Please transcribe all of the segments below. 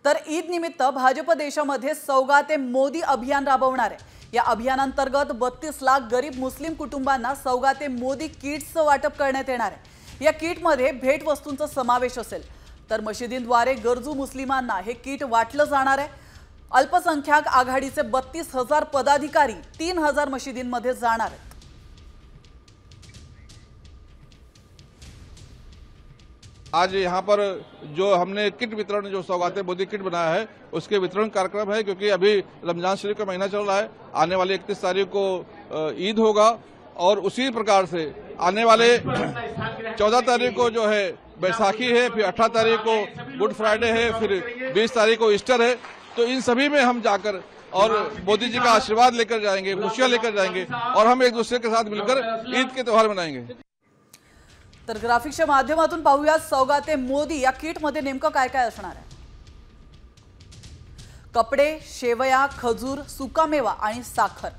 तर ईद निमित्त भाजप देशामध्ये सौगाते मोदी अभियान राबवणार आहे। या अभियानांतर्गत 32 लाख गरीब मुस्लिम कुटुंबांना सौगाते मोदी किट्सचं वाटप करण्यात येणार आहे। या किटमध्ये भेटवस्तूंचा समावेश असेल तर मशिदींद्वारे गरजू मुस्लिमांना हे किट वाटलं जाणार आहे। अल्पसंख्याक आघाडीचे 32,000 पदाधिकारी 3,000 मशिदींमध्ये जाणार आहेत। आज यहाँ पर जो हमने किट वितरण जो सौगाते मोदी किट बनाया है उसके वितरण कार्यक्रम है, क्योंकि अभी रमजान शरीफ का महीना चल रहा है। आने वाले 31 तारीख को ईद होगा और उसी प्रकार से आने वाले 14 तारीख को जो है बैसाखी है, फिर 18 तारीख को गुड फ्राइडे है, फिर 20 तारीख को ईस्टर है। तो इन सभी में हम जाकर और मोदी जी का आशीर्वाद लेकर जाएंगे, खुशियां लेकर जाएंगे और हम एक दूसरे के साथ मिलकर ईद के त्योहार मनाएंगे। तर ग्राफिक्सच्या माध्यमातून पाहूया सौगाते मोदी या किटमध्ये नेमकं काय काय असणार आहे। कपडे, शेवया, खजूर, सुकामेवा आणि साखर।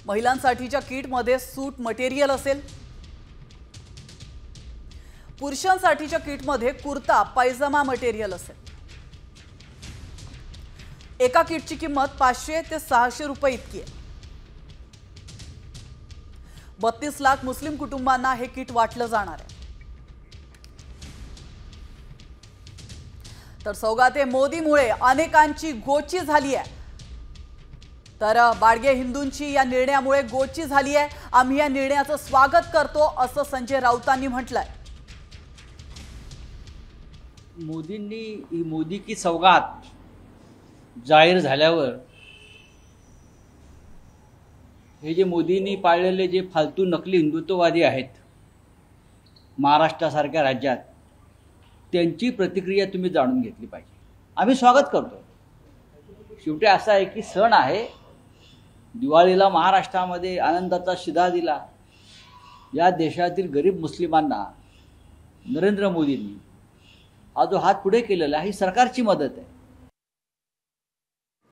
महिलांसाठीच्या किटमध्ये सूट मटेरियल असेल। पुरुषांसाठीच्या किटमध्ये कुर्ता पायजामा मटेरियल असेल। एका किटची किंमत 500 ते 600 रुपये इतकी आहे। 32 लाख मुस्लिम कुटुंबांना हे किट वाटलं जाणार आहे। तर सौगाते मोदीमुळे अनेकांची गोची झाली आहे। तर बाडगे हिंदूंची या निर्णयामुळे गोची झाली आहे। आम्ही या निर्णयाचं स्वागत करतो असं संजय राऊतांनी म्हटलंय। मोदींनी मोदी की सौगात जाहीर झाल्यावर हे जे मोदींनी पाळलेले जे फालतू नकली हिंदुत्ववादी आहेत महाराष्ट्रासारख्या राज्यात, त्यांची प्रतिक्रिया तुम्ही जाणून घेतली पाहिजे। आम्ही स्वागत करतो। शेवटी असा आहे की सण आहे, दिवाळीला महाराष्ट्रामध्ये आनंदाचा शिदा दिला। या देशातील गरीब मुस्लिमांना नरेंद्र मोदींनी हा जो हात पुढे केलेला आहे ही सरकारची मदत आहे।